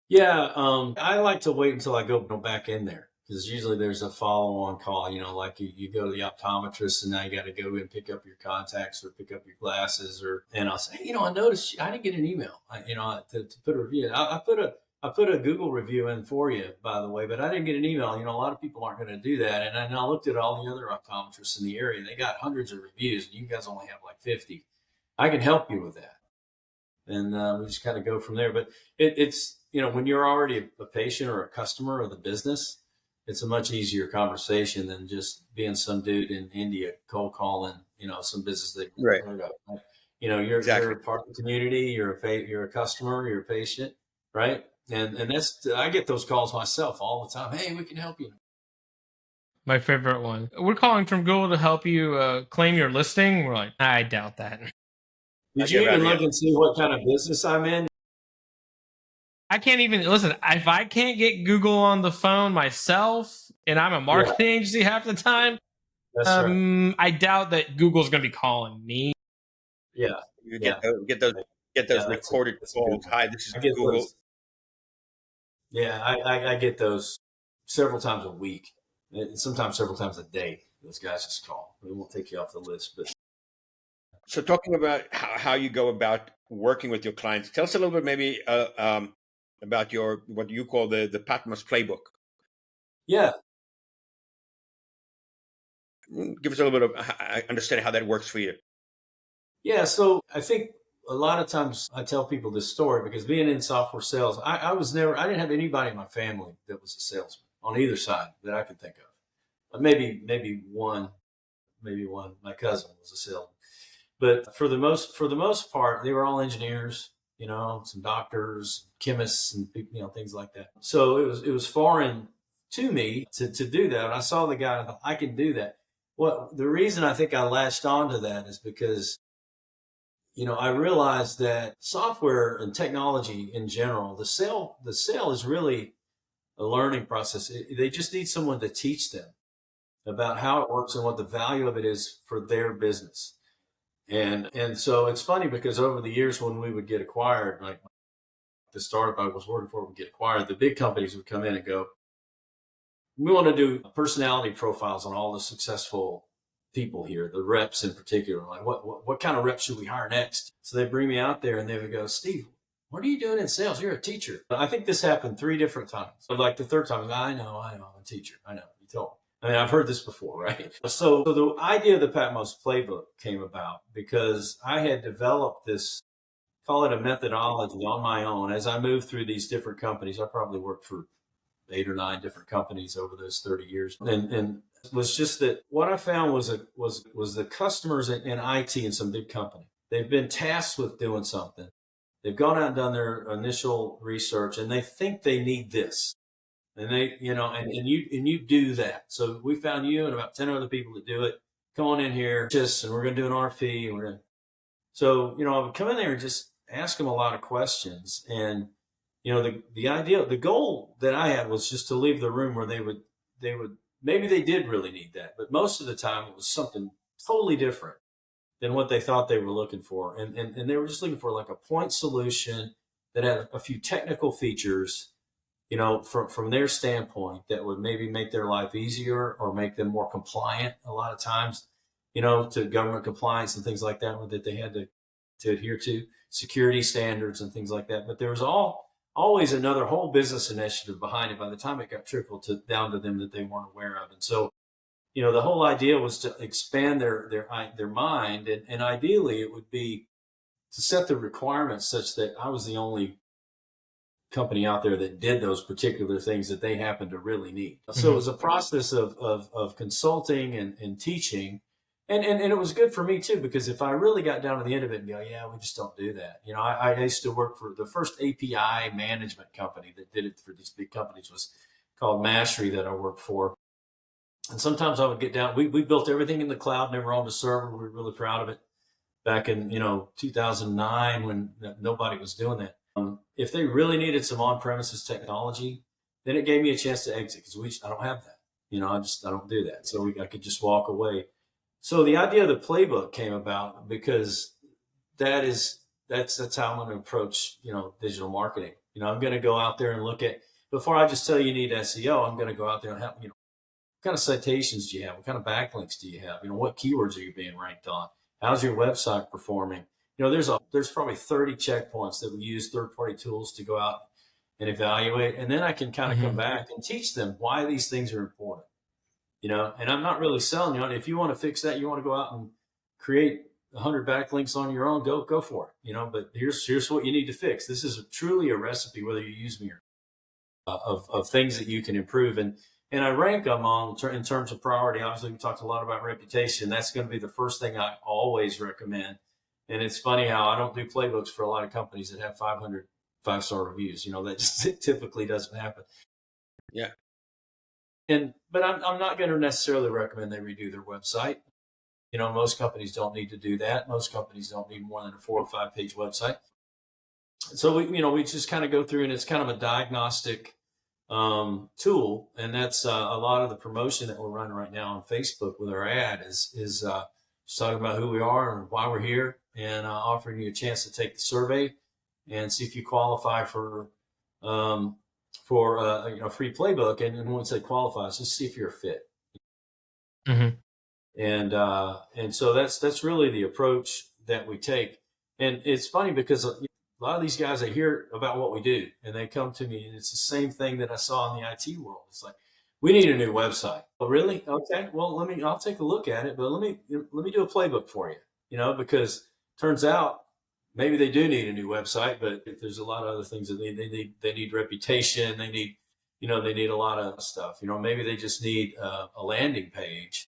Yeah, I like to wait until I go back in there, because usually there's a follow-on call, like you go to the optometrist and now you got to go and pick up your contacts or pick up your glasses, and I'll say, hey, I noticed I didn't get an email, to put a review. I put a Google review in for you, by the way, but I didn't get an email. A lot of people aren't going to do that. And I looked at all the other optometrists in the area, and they got hundreds of reviews, and you guys only have like 50. I can help you with that. And we just kind of go from there. But it's, when you're already a patient or a customer of the business, it's a much easier conversation than just being some dude in India cold calling, some business that you've Right. heard of. You're Exactly. a part of the community. You're a customer. You're a patient, right? And that's, I get those calls myself all the time. Hey, we can help you. My favorite one. We're calling from Google to help you claim your listing. We're like, I doubt that. Did you even look and see what kind of business I'm in? I can't even listen. If I can't get Google on the phone myself, and I'm a marketing agency half the time, That's right. I doubt that Google's going to be calling me. Yeah. You Yeah. get those recorded calls. Hi, this is Google. Those. Yeah, I get those several times a week, and sometimes several times a day. Those guys just call. We won't take you off the list, but. So talking about how you go about working with your clients, tell us a little bit maybe about what you call the Patmos Playbook. Yeah. Give us a little bit of understanding how that works for you. Yeah, so I think a lot of times I tell people this story because being in software sales, I didn't have anybody in my family that was a salesman on either side that I could think of. Maybe one, my cousin was a salesman. But for the most part, they were all engineers, some doctors, chemists, and things like that. So it was foreign to me to do that. When I saw the guy, I thought I can do that. Well, the reason I think I latched onto that is because I realized that software and technology in general, the sale is really a learning process. They just need someone to teach them about how it works and what the value of it is for their business. And so it's funny because over the years when we would get acquired, like the startup I was working for would get acquired, the big companies would come in and go, we want to do personality profiles on all the successful people here, the reps in particular. Like what kind of reps should we hire next? So they bring me out there and they would go, Steve, what are you doing in sales? You're a teacher. I think this happened 3 different times. So like the third time, I know, I'm a teacher. I know, you told me. I mean, I've heard this before, right? So the idea of the Patmos Playbook came about because I had developed this, call it a methodology on my own. As I moved through these different companies, I probably worked for 8 or 9 different companies over those 30 years. And it was just that what I found was the customers in IT in some big company. They've been tasked with doing something. They've gone out and done their initial research and they think they need this. And they, and you do that. So we found you and about 10 other people that do it. Come on in here, and we're going to do an RFP. And so, I would come in there and just ask them a lot of questions. And, the idea, the goal that I had was just to leave the room where they would, maybe they did really need that. But most of the time it was something totally different than what they thought they were looking for. And they were just looking for like a point solution that had a few technical features from their standpoint that would maybe make their life easier or make them more compliant a lot of times, to government compliance and things like that that they had to adhere to, security standards and things like that. But there was always another whole business initiative behind it by the time it got trickled down to them that they weren't aware of. And so, the whole idea was to expand their mind. And ideally it would be to set the requirements such that I was the only company out there that did those particular things that they happened to really need. So it was a process of consulting and teaching. And it was good for me too, because if I really got down to the end of it and go, yeah, we just don't do that. I used to work for the first API management company that did it for these big companies was called Mastery that I worked for. And sometimes I would get down, we built everything in the cloud, never owned a server. We were really proud of it back in, 2009 when nobody was doing that. If they really needed some on-premises technology, then it gave me a chance to exit because I don't have that. I don't do that. So I could just walk away. So the idea of the playbook came about because that's how I'm going to approach, digital marketing. I'm going to go out there and look at before I just tell you need SEO, I'm going to go out there and have, what kind of citations do you have? What kind of backlinks do you have? What keywords are you being ranked on? How's your website performing? There's probably 30 checkpoints that we use third-party tools to go out and evaluate. And then I can kind of come back and teach them why these things are important. And I'm not really selling you on it. If you want to fix that, you want to go out and create 100 backlinks on your own, go for it. But here's what you need to fix. This is truly a recipe, whether you use me or of things that you can improve. And I rank them in terms of priority. Obviously, we talked a lot about reputation. That's going to be the first thing I always recommend. And it's funny how I don't do playbooks for a lot of companies that have 500 5-star reviews. That just typically doesn't happen. Yeah. But I'm not going to necessarily recommend they redo their website. Most companies don't need to do that. Most companies don't need more than a 4 or 5 page website. So we just kind of go through, and it's kind of a diagnostic tool, and that's a lot of the promotion that we're running right now on Facebook with our ad is just talking about who we are and why we're here, and offering you a chance to take the survey and see if you qualify for free playbook. And once they qualify, just see if you're a fit. Mm-hmm. And so that's really the approach that we take. And it's funny because a lot of these guys, I hear about what we do, and they come to me, and it's the same thing that I saw in the IT world. It's like, we need a new website. Oh, really? Okay. Well, I'll take a look at it, but let me do a playbook for you, because turns out maybe they do need a new website, but there's a lot of other things that they need reputation. They need a lot of stuff, maybe they just need a landing page,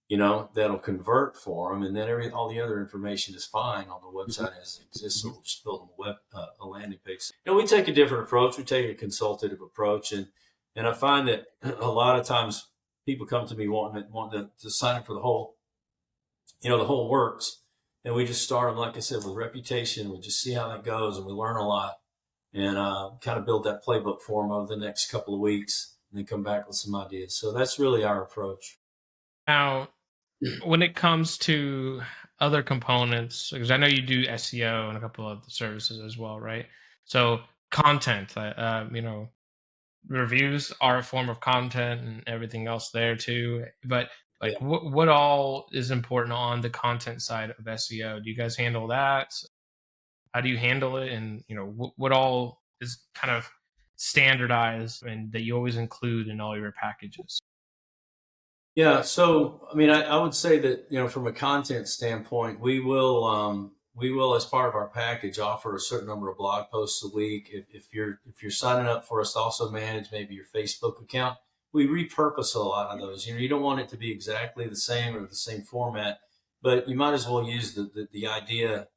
that'll convert for them. And then all the other information is fine on the website as it exists. So we'll just build them a landing page. We take a different approach. We take a consultative approach. And I find that a lot of times people come to me wanting to sign up for the whole works. And we just start them, like I said, with reputation. We just see how that goes, and we learn a lot, and kind of build that playbook for them over the next couple of weeks, and then come back with some ideas. So that's really our approach. Now, when it comes to other components, because I know you do SEO and a couple of the services as well, right? So content, reviews are a form of content, and everything else there too. But what all is important on the content side of SEO? Do you guys handle that? How do you handle it? And what all is kind of standardized and that you always include in all your packages? Yeah. So, I would say that, from a content standpoint, we will, as part of our package, offer a certain number of blog posts a week. If you're signing up for us to also manage maybe your Facebook account, we repurpose a lot of those. You don't want it to be exactly the same or the same format, but you might as well use the idea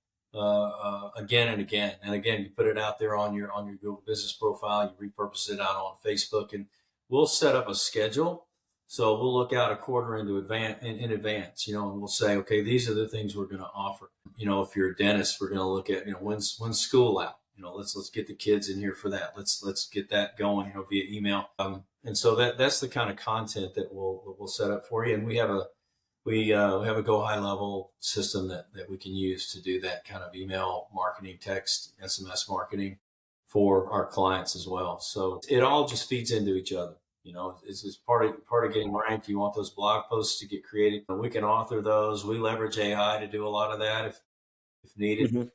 again and again. And again, you put it out there on your Google Business profile, you repurpose it out on Facebook, and we'll set up a schedule. So we'll look out a quarter in advance, and we'll say, okay, these are the things we're going to offer. If you're a dentist, we're going to look at, when's school out? Let's get the kids in here for that. Let's get that going, via email. And so that's the kind of content that we'll set up for you. And we have a go high level system that we can use to do that kind of email marketing, text, SMS marketing for our clients as well. So it all just feeds into each other. It's part of getting ranked. You want those blog posts to get created. We can author those. We leverage AI to do a lot of that if needed. Mm-hmm.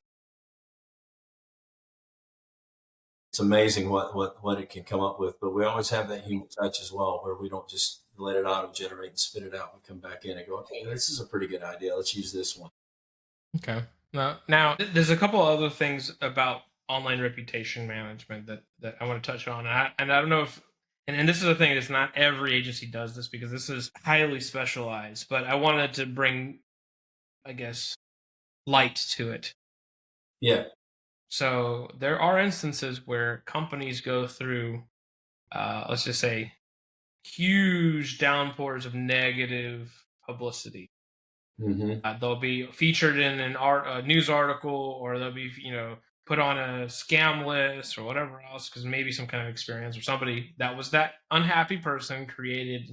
It's amazing what it can come up with, but we always have that human touch as well, where we don't just let it auto generate and spit it out. We come back in and go, okay, this is a pretty good idea. Let's use this one. Okay. Now there's a couple other things about online reputation management that I want to touch on. And I don't know if, and this is the thing, it's not every agency does this because this is highly specialized, but I wanted to bring, I guess, light to it. Yeah. So there are instances where companies go through, let's just say, huge downpours of negative publicity. Mm-hmm. They'll be featured in a news article, or they'll be, put on a scam list or whatever else, because maybe some kind of experience or somebody that was that unhappy person created,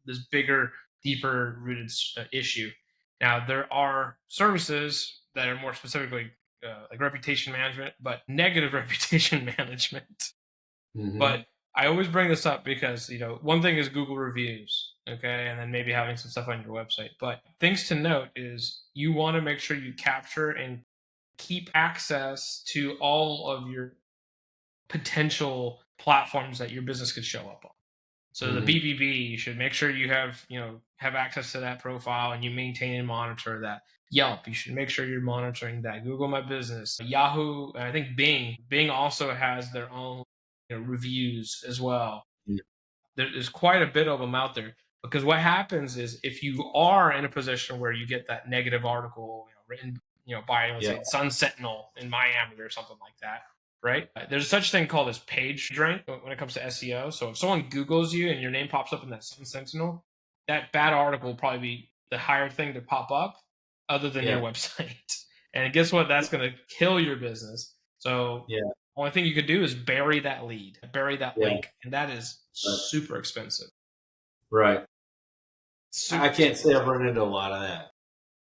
this bigger, deeper rooted issue. Now, there are services that are more specifically like reputation management, but negative reputation management. Mm-hmm. But I always bring this up because, one thing is Google reviews, okay, and then maybe having some stuff on your website. But things to note is you want to make sure you capture and keep access to all of your potential platforms that your business could show up on. So the Mhm. BBB, you should make sure you have access to that profile and you maintain and monitor that. Yelp, you should make sure you're monitoring that. Google My Business, Yahoo, and I think Bing also has their own reviews as well. Yeah. There's quite a bit of them out there, because what happens is if you are in a position where you get that negative article written by, let's Yeah. say, Sun Sentinel in Miami or something like that, right? There's such thing called as page rank when it comes to SEO. So if someone Googles you and your name pops up in that Sun Sentinel, that bad article will probably be the higher thing to pop up other than your Yeah. website. And guess what? That's going to kill your business. So Yeah. only thing you could do is bury that lead, bury that Yeah. link. And that is super expensive. Right. Super I can't say expensive. I've run into a lot of that.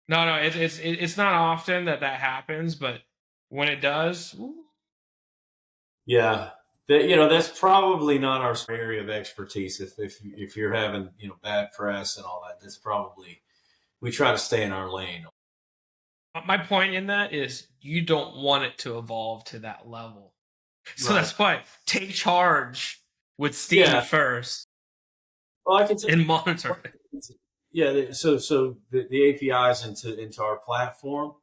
No, it's not often that happens, but when it does, Yeah. That's probably not our area of expertise. If you're having, bad press and all that, that's probably, we try to stay in our lane. my point in that is you don't want it to evolve to that level. So Right. that's why take charge with Steve first Well, I can tell and monitor it. Yeah. So the APIs into our platform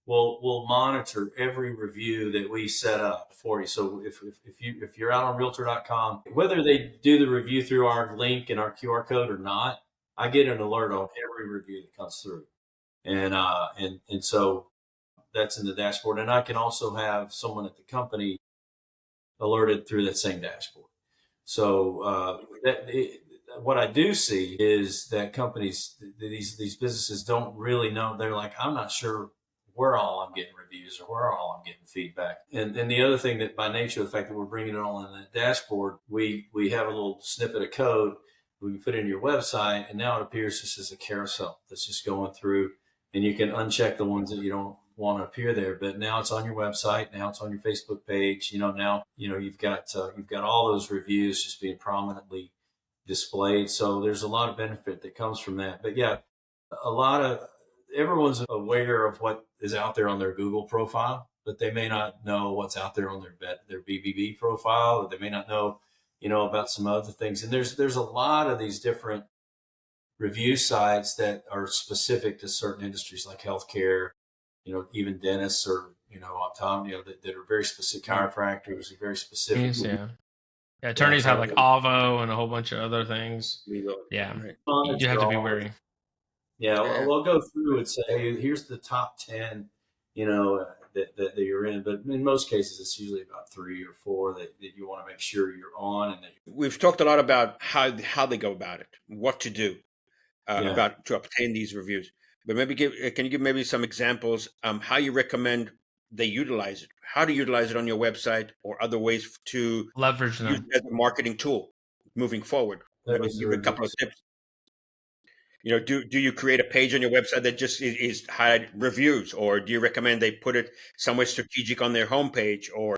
will monitor every review that we set up for you. So if you're out on realtor.com, whether they do the review through our link and our QR code or not, I get an alert on every review that comes through. And so that's in the dashboard. And I can also have someone at the company alerted through that same dashboard. So what I do see is that companies, these businesses don't really know. They're like, I'm not sure where all I'm getting reviews or where all I'm getting feedback. And the other thing, that by nature of the fact that we're bringing it all in the dashboard, we have a little snippet of code we can put in your website, and now it appears just as a carousel that's just going through, and you can uncheck the ones that you don't want to appear there. But now it's on your website. Now it's on your Facebook page. Now you've got all those reviews just being prominently displayed. So there's a lot of benefit that comes from that. But yeah, everyone's aware of what is out there on their Google profile, but they may not know what's out there on their BBB profile, or they may not know, about some other things. And there's a lot of these different review sites that are specific to certain industries like healthcare, even dentists, or, that are very specific, chiropractors are very specific. Yeah. Attorneys have like Avo and a whole bunch of other things. Yeah. Right. You have to be wary. Yeah, we'll go through and say, hey, here's the top 10, that you're in. But in most cases, it's usually about 3 or 4 that you want to make sure you're on. And We've talked a lot about how they go about it, what to do about to obtain these reviews. But maybe can you give maybe some examples how you recommend they utilize it, how to utilize it on your website, or other ways to leverage them use it as a marketing tool moving forward? Maybe give a couple of tips. Do you create a page on your website that just is hide reviews, or do you recommend they put it somewhere strategic on their homepage, or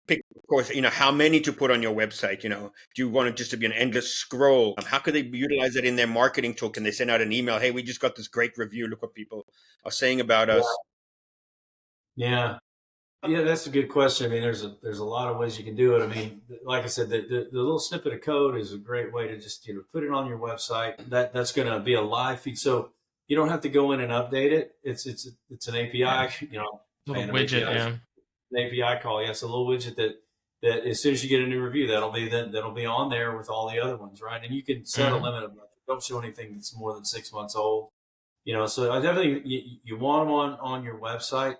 pick, of course, how many to put on your website? Do you want it just to be an endless scroll? How could they utilize it in their marketing tool? Can they send out an email? Hey, we just got this great review. Look what people are saying about us. Yeah, that's a good question. I mean, there's a lot of ways you can do it. I mean, like I said, the little snippet of code is a great way to just put it on your website. That's going to be a live feed, so you don't have to go in and update it. It's an API, little widget, an API call. Yeah, it's a little widget that as soon as you get a new review, that'll be on there with all the other ones, right? And you can set a limit of, don't show anything that's more than 6 months old. So I definitely, you want them on your website.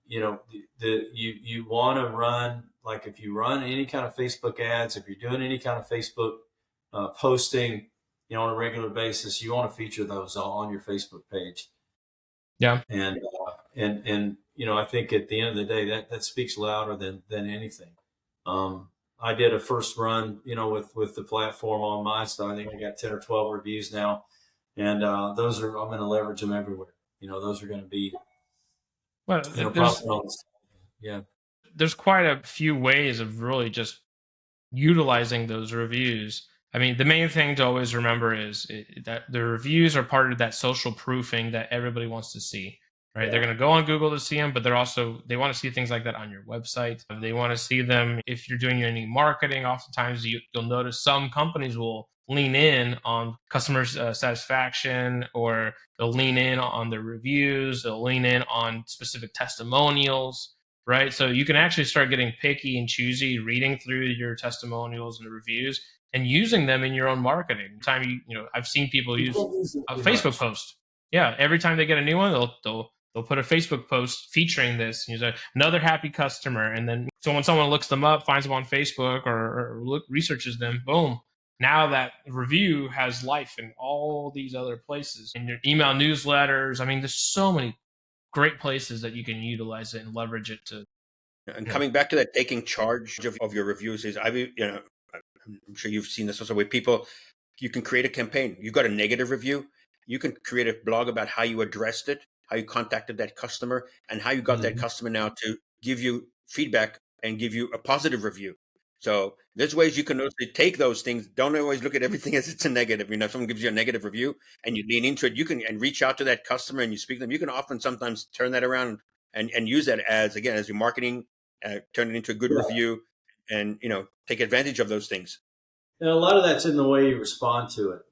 You want to run, like, if you run any kind of Facebook ads, if you're doing any kind of Facebook posting, on a regular basis, you want to feature those on your Facebook page. Yeah. And I think at the end of the day, that speaks louder than anything. I did a first run, with the platform on my side. I think I got 10 or 12 reviews now, and I'm going to leverage them everywhere. Those are going to be, there's quite a few ways of really just utilizing those reviews. I mean, the main thing to always remember is that the reviews are part of that social proofing that everybody wants to see, right? They're Yeah. going to go on Google to see them, but they want to see things like that on your website. They want to see them if you're doing any marketing. Oftentimes, you'll notice some companies will lean in on customer satisfaction, or they'll lean in on the reviews. They'll lean in on specific testimonials, right? So you can actually start getting picky and choosy, reading through your testimonials and reviews and using them in your own marketing. Time I've seen people You use can't use it a too Facebook much. post. Yeah, every time they get a new one, they'll put a Facebook post featuring this. You know, another happy customer, and then so when someone looks them up, finds them on Facebook, or researches them, boom. Now that review has life in all these other places, in your email newsletters. I mean, there's so many great places that you can utilize it and leverage it to. And Yeah. coming back to that, taking charge of your reviews is, I'm sure you've seen this also with people. You can create a campaign. You got a negative review. You can create a blog about how you addressed it, how you contacted that customer, and how you got that Mhm. customer now to give you feedback and give you a positive review. So there's ways you can also take those things. Don't always look at everything as it's a negative. You know, if someone gives you a negative review and you lean into it, you can and reach out to that customer and you speak to them. You can often sometimes turn that around and use that as, again, as your marketing, turn it into a good Yeah. review, and take advantage of those things. And a lot of that's in the way you respond to it.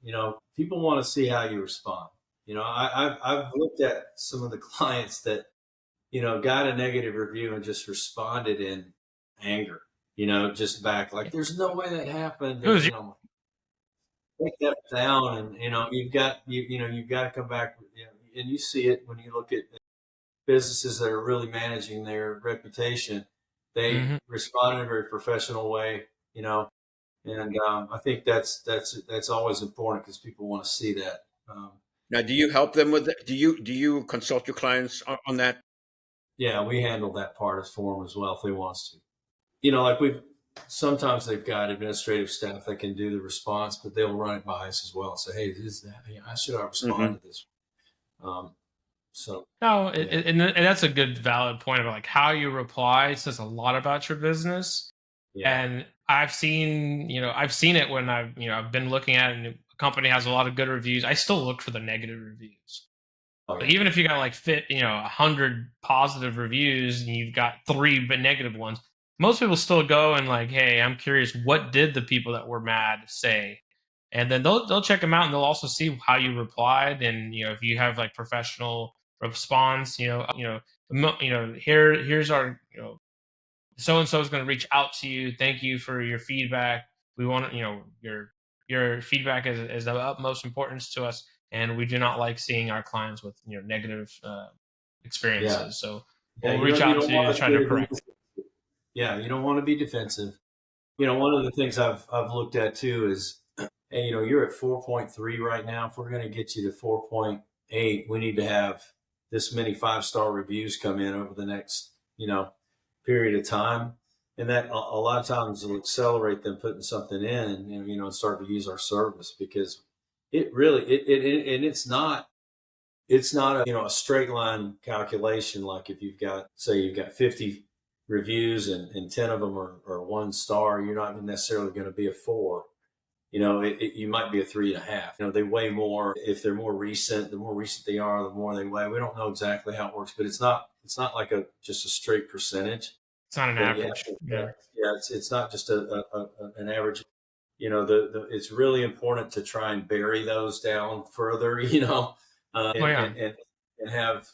People want to see how you respond. I've looked at some of the clients that got a negative review and just responded in anger. Just back like, "There's no way that happened," It was take that down, and you've got to come back. And you see it when you look at businesses that are really managing their reputation. They Mhm. respond in a very professional way. And I think that's always important because people want to see that. Now, do you help them with that? Do you consult your clients on that? Yeah, we handle that part as for them as well if they want us to. Like we've sometimes they've got administrative staff that can do the response, but they'll run it by us as well and say, "Hey, this is that. How should I Hmm. respond to this?" Um, so No, yeah, and that's a good valid point about like how you reply says a lot about your business. yeah, And I've seen it when I've been looking at it and a company has a lot of good reviews. I still look for the negative reviews. oh So yeah, even if you got like 100 positive reviews and you've got three but negative ones, most people still go and like, hey, I'm curious, what did the people that were mad say? And then they'll check them out and they'll also see how you replied, and if you have like professional response, here's our so and so is going to reach out to you. Thank you for your feedback. We want your feedback is of utmost importance to us, and we do not like seeing our clients with negative yeah, experiences. So yeah. we'll You reach don't you out don't to you to want to try get to it in. correct it. Yeah, you don't want to be defensive. One of the things I've looked at too is, hey, you're at 4.3 right now. If we're going to get you to 4.8, we need to have this many 5-star reviews come in over the next, period of time. And that a lot of times will accelerate them putting something in and, start to use our service because it really, and it's not a, a straight line calculation. Like if you've got 50 reviews and 10 of them are 1 star, you're not necessarily going to be a 4. You might be a 3.5. They weigh more. If they're more recent, the more recent they are, the more they weigh. We don't know exactly how it works, but it's not like just a straight percentage It's not an that you have average. to. Yeah. Yeah, it's not just an average. It's really important to try and bury those down further. Oh yeah. And have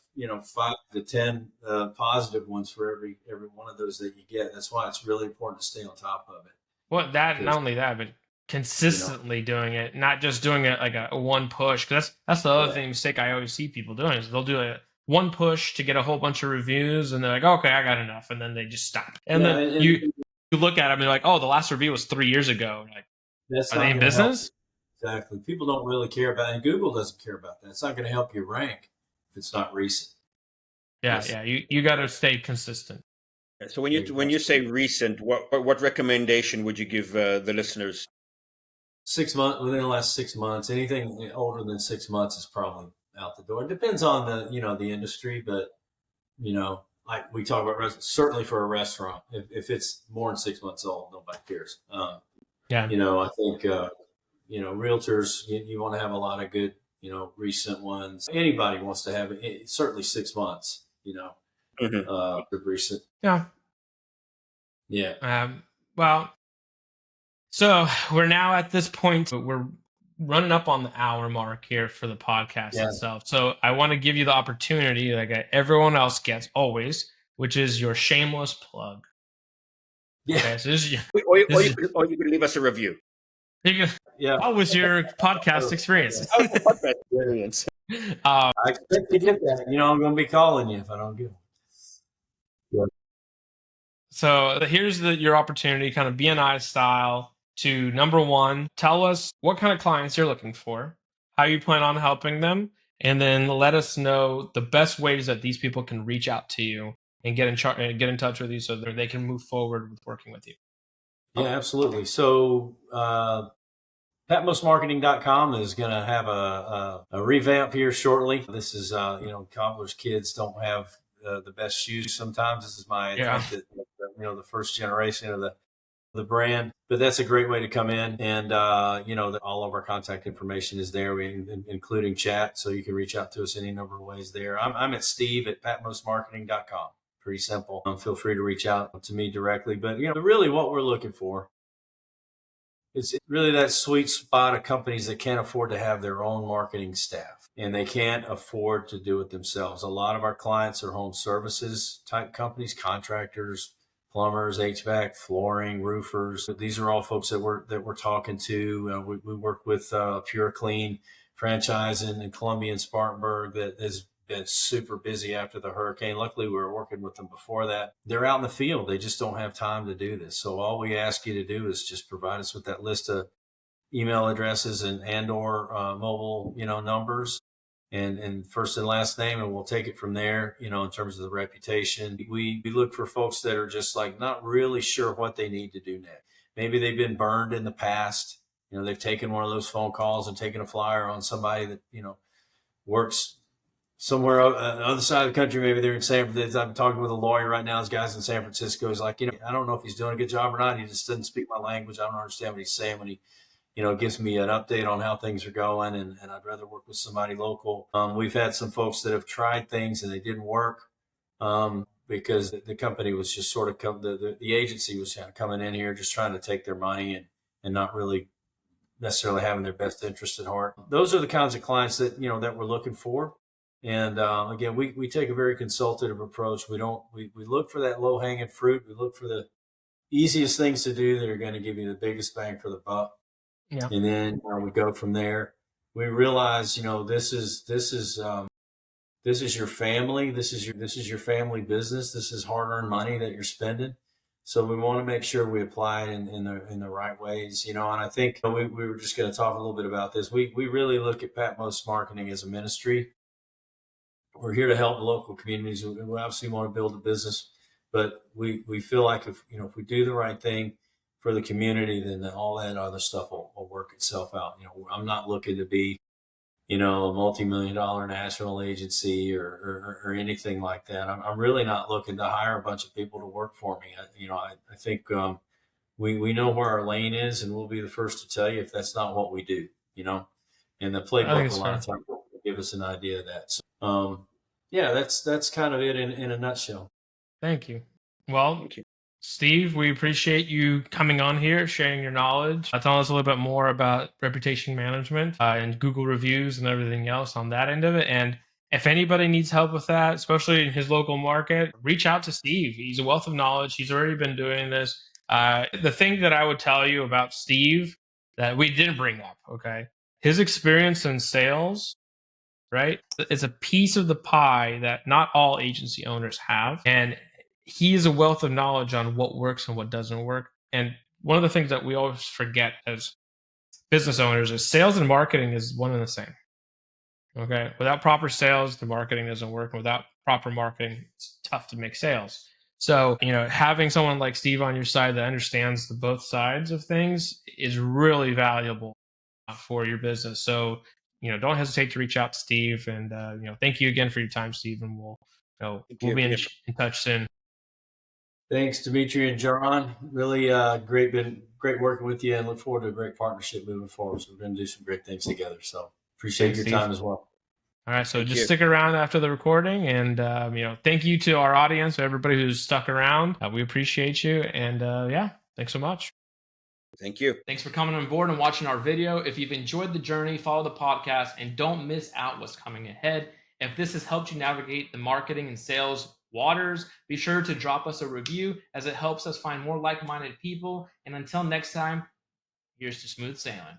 5 to 10 positive ones for every one of those that you get. That's why it's really important to stay on top of it Well, that not because only that, but you know consistently doing it, not just doing it like a one push. Because that's the other yeah thing mistake I always see people doing is they'll do a one push to get a whole bunch of reviews, and they're like, okay, I got enough, and then they just stop. And yeah then and you look at them and you're like, oh, the last review was 3 years ago. Like, that's are they not in going to help. business? Exactly. People don't really care about it, and Google doesn't care about that. It's not going to help you rank if it's not recent. Yeah, Yes. yeah. You got to stay consistent. So when you Yeah, when you say recent, what recommendation would you give the listeners? 6 months within the last 6 months. Anything older than 6 months is probably out the door. It depends on the industry, but like we talk about, certainly for a restaurant, if it's more than 6 months old, nobody cares. Yeah. I think, realtors, you want to have a lot of good, recent ones. Anybody wants to have it, certainly 6 months, the recent. Yeah. Yeah. Well, so we're now at this point, we're running up on the hour mark here for the podcast Yeah. itself. So I want to give you the opportunity, like everyone else gets always, which is your shameless plug. Yeah. Okay, so this is your, Or you can leave us a review. Yeah. How was your podcast experience? How's the podcast experience? I expect to get that. I'm going to be calling you if I don't get it. Yeah. So here's your opportunity, kind of BNI style, to number one, tell us what kind of clients you're looking for, how you plan on helping them, and then let us know the best ways that these people can reach out to you and get in touch with you so that they can move forward with working with you. Yeah, absolutely. So PatmosMarketing.com is going to have a revamp here shortly. This is, cobbler's kids don't have the best shoes sometimes. This is my attempt at, the first generation of the brand. But that's a great way to come in. And, all of our contact information is there, including chat. So you can reach out to us any number of ways there. I'm at steve@PatmosMarketing.com. Pretty simple. Feel free to reach out to me directly. But, really what we're looking for, it's really that sweet spot of companies that can't afford to have their own marketing staff and they can't afford to do it themselves. A lot of our clients are home services type companies, contractors, plumbers, HVAC, flooring, roofers. These are all folks that we're talking to. We work with Pure Clean franchise in Columbia and Spartanburg that has been super busy after the hurricane. Luckily, we were working with them before that. They're out in the field. They just don't have time to do this. So all we ask you to do is just provide us with that list of email addresses and or mobile, numbers and first and last name, and we'll take it from there, in terms of the reputation. We look for folks that are just like not really sure what they need to do next. Maybe they've been burned in the past. They've taken one of those phone calls and taken a flyer on somebody that, works somewhere on the other side of the country. Maybe they're in San Francisco. I'm talking with a lawyer right now. This guy's in San Francisco. He's like, I don't know if he's doing a good job or not. He just doesn't speak my language. I don't understand what he's saying when he, gives me an update on how things are going. And I'd rather work with somebody local. We've had some folks that have tried things and they didn't work because the company was just sort of the agency was coming in here just trying to take their money and not really necessarily having their best interest at heart. Those are the kinds of clients that, that we're looking for. And again, we take a very consultative approach. We look for that low hanging fruit. We look for the easiest things to do that are going to give you the biggest bang for the buck. Yeah. And then we go from there. We realize, this is your family. This is your family business. This is hard earned money that you're spending. So we want to make sure we apply it in the right ways, and I think we were just going to talk a little bit about this. We really look at Patmos Marketing as a ministry. We're here to help local communities. We obviously want to build a business, but we feel like if we do the right thing for the community, then all that other stuff will work itself out. I'm not looking to be, a multi-million-dollar national agency or anything like that. I'm really not looking to hire a bunch of people to work for me. I think we know where our lane is, and we'll be the first to tell you if that's not what we do. And the playbook a lot of times will give us an idea of that. So, that's kind of it in a nutshell. Thank you. Well, Steve, we appreciate you coming on here, sharing your knowledge, telling us a little bit more about reputation management and Google reviews and everything else on that end of it. And if anybody needs help with that, especially in his local market, reach out to Steve. He's a wealth of knowledge. He's already been doing this. The thing that I would tell you about Steve that we didn't bring up, okay, his experience in sales, right? It's a piece of the pie that not all agency owners have. And he is a wealth of knowledge on what works and what doesn't work. And one of the things that we always forget as business owners is sales and marketing is one and the same. Okay. Without proper sales, the marketing doesn't work. Without proper marketing, it's tough to make sales. So, having someone like Steve on your side that understands the both sides of things is really valuable for your business. So, don't hesitate to reach out to Steve. And, thank you again for your time, Steve. And we'll So Thank we'll you. be in touch soon. Thanks, Dmitry and Jaron. Really been great working with you, and look forward to a great partnership moving forward. So we're going to do some great things together. So appreciate Thanks, your Steve. time as well. All right, so Thank just you. stick around after the recording, and thank you to our audience, everybody who's stuck around. We appreciate you, and thanks so much. Thank you. Thanks for coming on board and watching our video. If you've enjoyed the journey, follow the podcast and don't miss out what's coming ahead. If this has helped you navigate the marketing and sales waters, be sure to drop us a review as it helps us find more like-minded people. And until next time, here's to smooth sailing.